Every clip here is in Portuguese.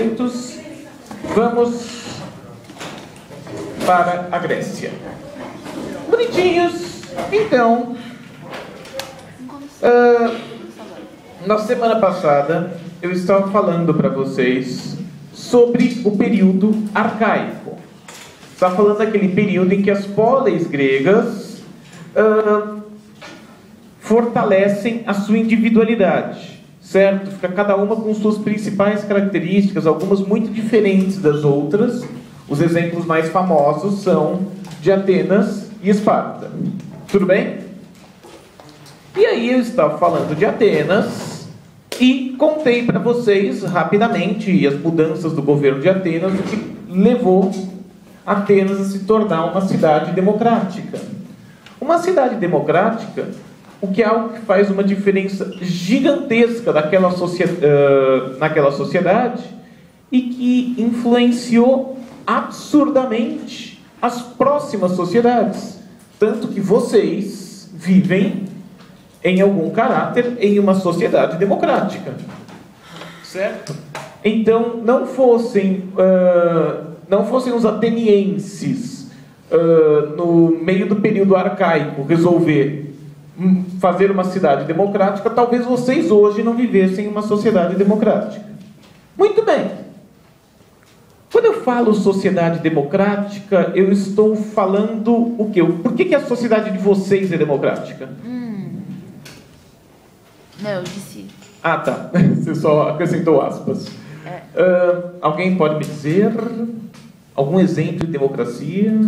biscoitos, vamos para a Grécia. Bonitinhos. Então, na semana passada eu estava falando para vocês sobre o período arcaico. Estava falando daquele período em que as polis gregas fortalecem a sua individualidade, certo? Fica cada uma com suas principais características, algumas muito diferentes das outras. Os exemplos mais famosos são de Atenas e Esparta. Tudo bem? E aí eu estava falando de Atenas e contei para vocês rapidamente as mudanças do governo de Atenas, o que levou Atenas a se tornar uma cidade democrática. Uma cidade democrática, o que é algo que faz uma diferença gigantesca naquela sociedade e que influenciou absurdamente as próximas sociedades. Tanto que vocês vivem em algum caráter em uma sociedade democrática. Certo? Então, não fossem os atenienses, no meio do período arcaico, resolver fazer uma cidade democrática, talvez vocês hoje não vivessem em uma sociedade democrática. Muito bem. Quando eu falo sociedade democrática, eu estou falando o quê? Por que a sociedade de vocês é democrática? Não, eu disse... Ah, tá. Você só acrescentou aspas. Alguém pode me dizer algum exemplo de democracia?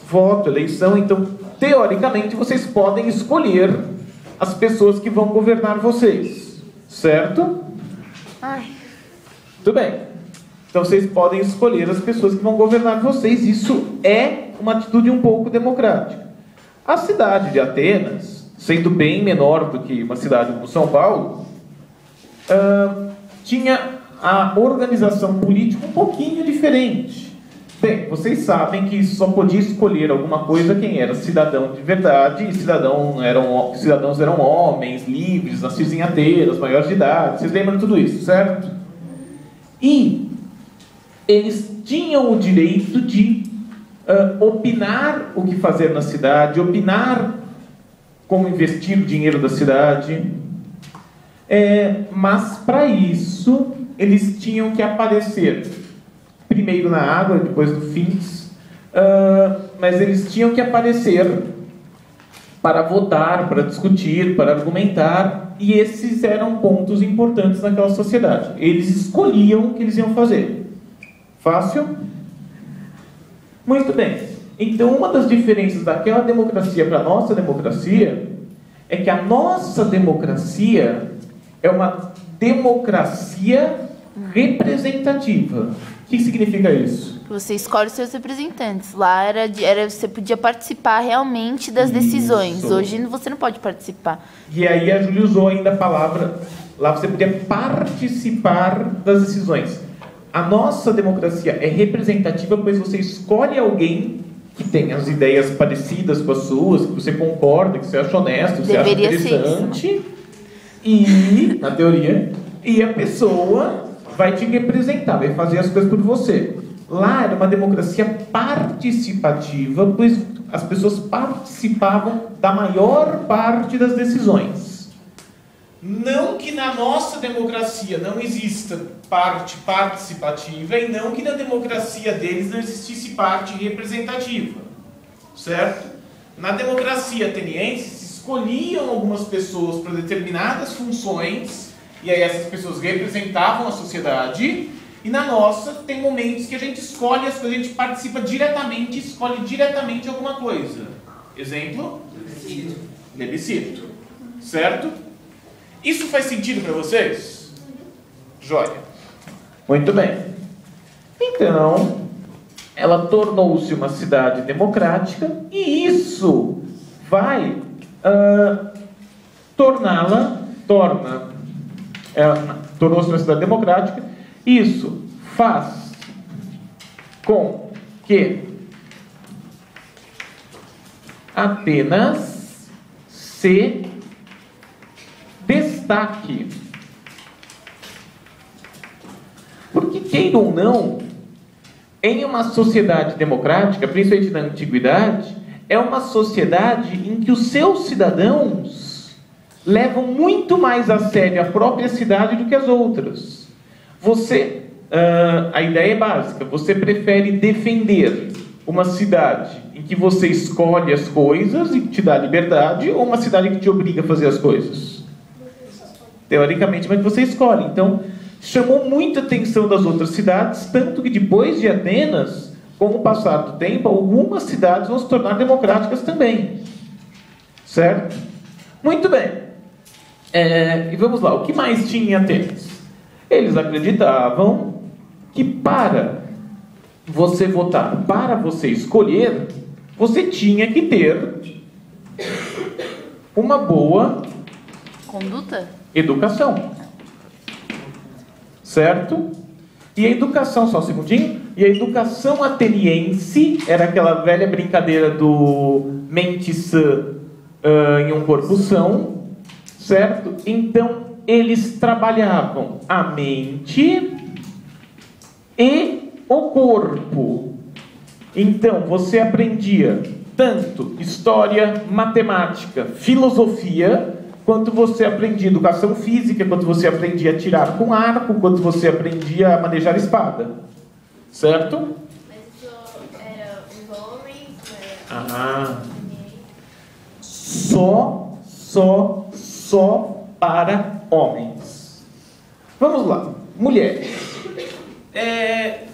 Voto, eleição. Então, teoricamente, vocês podem escolher as pessoas que vão governar vocês. Certo? Ai. Tudo bem. Então, vocês podem escolher as pessoas que vão governar vocês. Isso é uma atitude um pouco democrática. A cidade de Atenas, sendo bem menor do que uma cidade como São Paulo, tinha a organização política um pouquinho diferente. Bem, vocês sabem que só podia escolher alguma coisa quem era cidadão de verdade, e cidadãos eram homens, livres, nascidos em Atenas, maiores de idade. Vocês lembram de tudo isso, certo? E eles tinham o direito de opinar o que fazer na cidade, opinar como investir o dinheiro da cidade. Mas para isso eles tinham que aparecer primeiro na água, depois no fins, mas eles tinham que aparecer para votar, para discutir, para argumentar, e esses eram pontos importantes naquela sociedade. Eles escolhiam o que eles iam fazer. Fácil? Muito bem. Então, uma das diferenças daquela democracia para a nossa democracia é que a nossa democracia é uma democracia representativa. O que significa isso? Você escolhe os seus representantes. Lá você podia participar realmente das decisões. Hoje você não pode participar. E aí a Júlia usou ainda a palavra... Lá você podia participar das decisões. A nossa democracia é representativa, pois você escolhe alguém que tem as ideias parecidas com as suas, que você concorda, que você acha honesto, que você acha interessante. E, na teoria, e a pessoa vai te representar, vai fazer as coisas por você. Lá era uma democracia participativa, pois as pessoas participavam da maior parte das decisões. Não que na nossa democracia não exista parte participativa e não que na democracia deles não existisse parte representativa, certo? Na democracia ateniense se escolhiam algumas pessoas para determinadas funções e aí essas pessoas representavam a sociedade, e na nossa tem momentos que a gente escolhe as coisas, a gente participa diretamente, escolhe diretamente alguma coisa. Exemplo? Plebiscito. Certo? Isso faz sentido para vocês? Joia. Muito bem. Então, ela tornou-se uma cidade democrática e isso vai tornou-se uma cidade democrática. Isso faz com que Atenas se destaque Porque, queira ou não, em uma sociedade democrática, principalmente na antiguidade, é uma sociedade em que os seus cidadãos levam muito mais a sério a própria cidade do que as outras. A ideia é básica, você prefere defender uma cidade em que você escolhe as coisas e te dá liberdade, ou uma cidade que te obriga a fazer as coisas? Teoricamente, mas você escolhe. Então, chamou muita atenção das outras cidades, tanto que depois de Atenas, com o passar do tempo, algumas cidades vão se tornar democráticas também. Certo? Muito bem. E vamos lá, o que mais tinha em Atenas? Eles acreditavam que para você votar, para você escolher, você tinha que ter uma boa conduta, educação. Certo? E a educação, só um segundinho, e a educação ateniense era aquela velha brincadeira do mente sã em um corpo são, certo? Então, eles trabalhavam a mente e o corpo. Então, você aprendia tanto história, matemática, filosofia, quanto você aprendia educação física, quanto você aprendia a tirar com arco, quanto você aprendia a manejar espada. Certo? Mas isso era os homens, Só para homens. Vamos lá. Mulheres.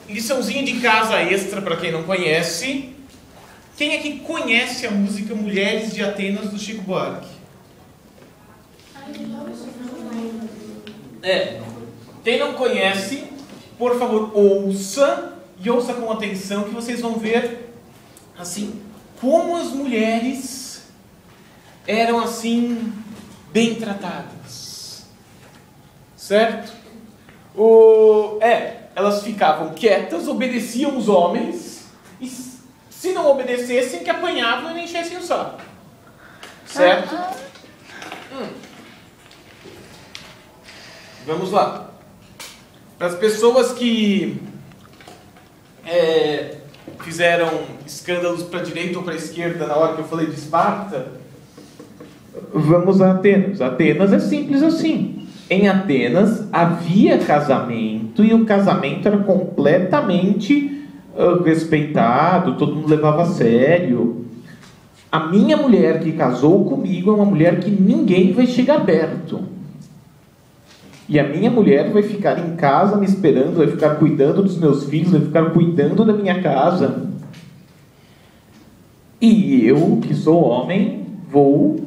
Liçãozinha de casa extra para quem não conhece. Quem é que conhece a música Mulheres de Atenas do Chico Buarque? Quem não conhece, por favor, ouça e ouça com atenção, que vocês vão ver assim como as mulheres eram assim bem tratadas, certo? Elas ficavam quietas, obedeciam os homens, e se não obedecessem, que apanhavam e nem enchessem o saco, certo? Vamos lá. Para as pessoas que fizeram escândalos para a direita ou para a esquerda na hora que eu falei de Esparta, vamos a Atenas. Atenas é simples assim. Em Atenas havia casamento e o casamento era completamente respeitado, todo mundo levava a sério. A minha mulher que casou comigo é uma mulher que ninguém vai chegar perto. E a minha mulher vai ficar em casa me esperando, vai ficar cuidando dos meus filhos, vai ficar cuidando da minha casa. E eu, que sou homem, vou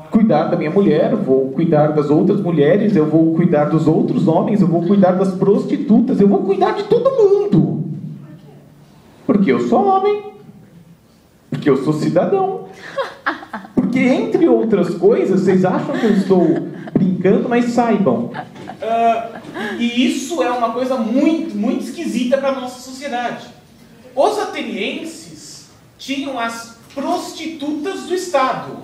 cuidar da minha mulher, vou cuidar das outras mulheres, eu vou cuidar dos outros homens, eu vou cuidar das prostitutas, eu vou cuidar de todo mundo. Porque eu sou homem. Porque eu sou cidadão. Porque, entre outras coisas, vocês acham que eu estou brincando, mas saibam. E isso é uma coisa muito, muito esquisita para a nossa sociedade. Os atenienses tinham as prostitutas do Estado.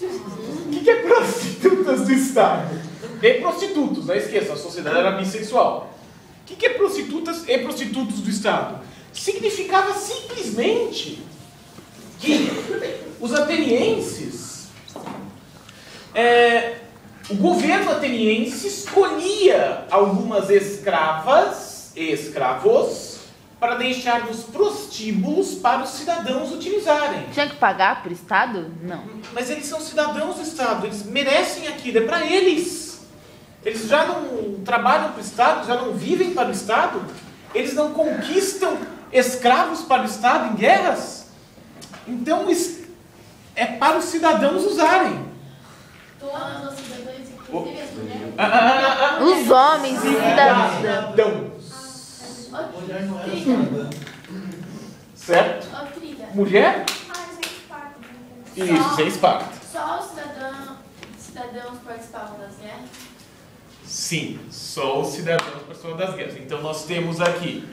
O que é prostitutas do Estado? E prostitutos, não esqueça, a sociedade era bissexual. O que é prostitutas e prostitutos do Estado? Significava simplesmente que os atenienses, o governo ateniense escolhia algumas escravas e escravos para deixar nos prostíbulos para os cidadãos utilizarem. Tinha que pagar para o Estado? Não. Mas eles são cidadãos do Estado, eles merecem aquilo, é para eles. Eles já não trabalham para o Estado, já não vivem para o Estado, eles não conquistam escravos para o Estado em guerras. Então é para os cidadãos usarem. Todos os cidadãos, inclusive as mulheres. Os homens cidadãos. Certo? Mulher? Isso, sem Esparta. Só os cidadãos participavam das guerras? Sim, só os cidadãos participavam das guerras. Então nós temos aqui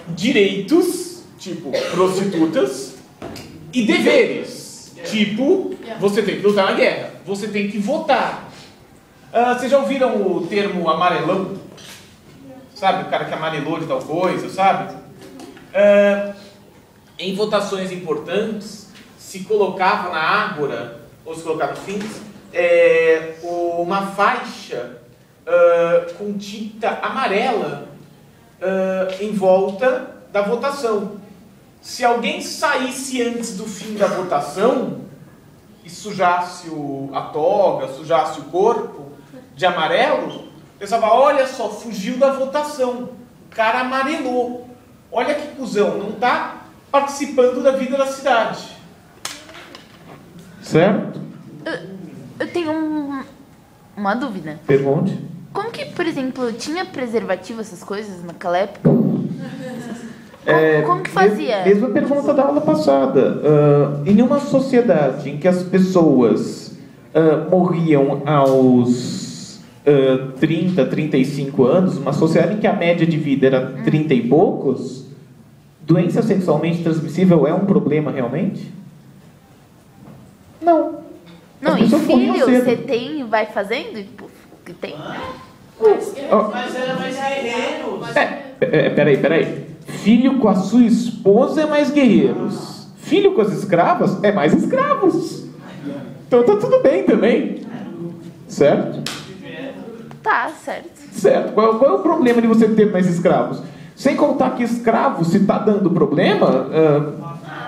direitos, tipo prostitutas, e deveres, tipo você tem que lutar na guerra, você tem que votar. Vocês já ouviram o termo amarelão? sabe? O cara que amarelou de tal coisa, sabe? Em votações importantes, se colocava na ágora, ou se colocava no fins, uma faixa com tinta amarela em volta da votação. Se alguém saísse antes do fim da votação e sujasse a toga, sujasse o corpo de amarelo, pensava, olha só, fugiu da votação, o cara amarelou, olha que cuzão, não está participando da vida da cidade. Certo? Eu tenho uma dúvida. Pergunte. Como que, por exemplo, tinha preservativo, essas coisas, naquela época? Como que fazia? Mesma pergunta da aula passada. Em uma sociedade em que as pessoas morriam aos 30, 35 anos, uma sociedade em que a média de vida era 30 e poucos, doença sexualmente transmissível é um problema realmente? Não. Não, e filho, você tem e vai fazendo? Tipo, que tem? Mas era mais guerreiro. Peraí. Filho com a sua esposa é mais guerreiros. Filho com as escravas é mais escravos. Então tá tudo bem também. Certo? Tá, certo. Certo. Qual é o problema de você ter mais escravos? Sem contar que escravo, se tá dando problema,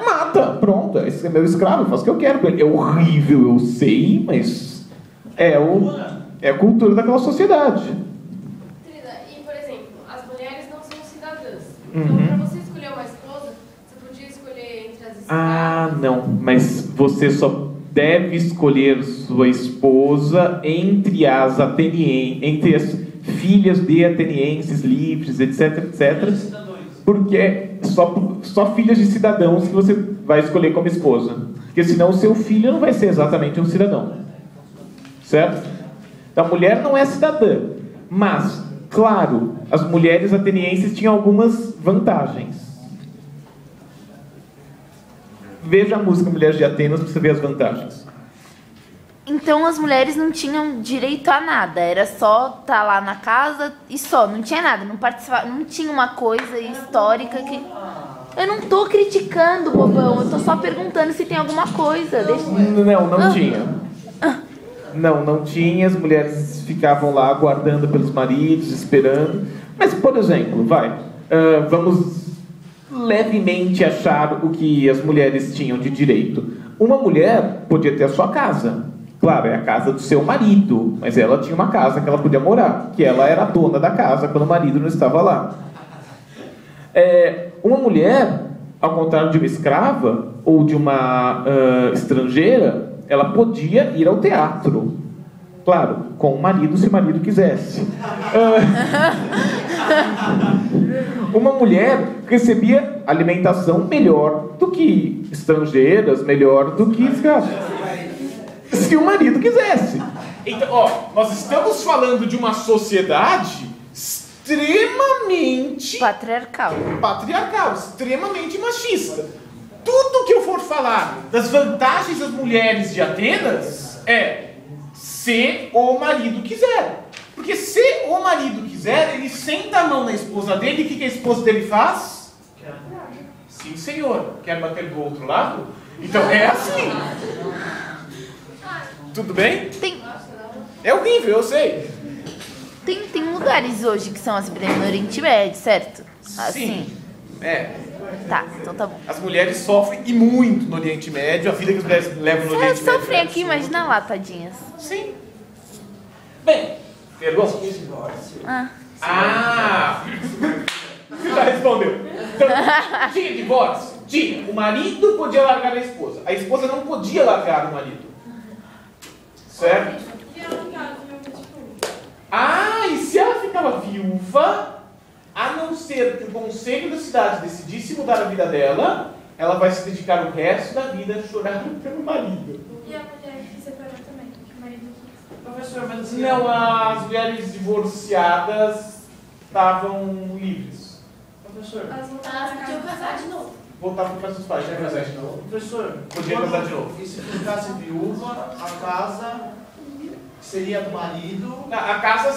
mata. Pronto, esse é meu escravo, eu faço o que eu quero com ele. É horrível, eu sei, mas é a cultura daquela sociedade. E, por exemplo, as mulheres não são cidadãs. Então, para você escolher uma esposa, você podia escolher entre as escravas. Ah, não, mas você só deve escolher sua esposa entre as entre as filhas de atenienses livres, etc, porque é só filhas de cidadãos que você vai escolher como esposa, porque senão o seu filho não vai ser exatamente um cidadão, certo? Então, a mulher não é cidadã, mas, claro, as mulheres atenienses tinham algumas vantagens. Veja a música Mulheres de Atenas para você ver as vantagens. Então as mulheres não tinham direito a nada, era só estar lá na casa e só, não tinha nada, não participava, não tinha uma coisa histórica que... Eu não tô criticando, bobão, eu tô só perguntando se tem alguma coisa. Não tinha. Não tinha, as mulheres ficavam lá aguardando pelos maridos, esperando. Mas, por exemplo, vamos levemente achar o que as mulheres tinham de direito. Uma mulher podia ter a sua casa. Claro, é a casa do seu marido, mas ela tinha uma casa que ela podia morar, que ela era a dona da casa quando o marido não estava lá. Uma mulher, ao contrário de uma escrava ou de uma estrangeira, ela podia ir ao teatro. Claro, com o marido, se o marido quisesse. Uma mulher recebia alimentação melhor do que estrangeiras, melhor do que escravos. Se o marido quisesse. Então, nós estamos falando de uma sociedade extremamente patriarcal, extremamente machista. Tudo que eu for falar das vantagens das mulheres de Atenas se o marido quiser. Porque se o marido quiser, ele senta a mão na esposa dele e o que a esposa dele faz? Sim, senhor. Quer bater do outro lado? Então é assim. Tudo bem? É horrível, eu sei. Tem lugares hoje que são assim, no Oriente Médio, certo? Assim. Sim. Tá, então tá bom. As mulheres sofrem e muito no Oriente Médio, a vida que as mulheres levam no Oriente Médio. Elas sofrem aqui, imagina lá, tadinhas. Sim. Bem, pergunta? Você já respondeu. Então, tinha divórcio? Tinha. O marido podia largar a esposa não podia largar o marido. Certo? E se ela ficava viúva, a não ser que o conselho da cidade decidisse mudar a vida dela, ela vai se dedicar o resto da vida a chorar pelo marido. E a mulher que separou também, que o marido quis. Professor, mas assim... Não, as mulheres divorciadas estavam livres. Professor... Elas podiam casar de novo. Voltavam para seus pais, já casar de novo. Professor... Podia casar de novo. E se ficasse viúva, a casa seria do marido... A casa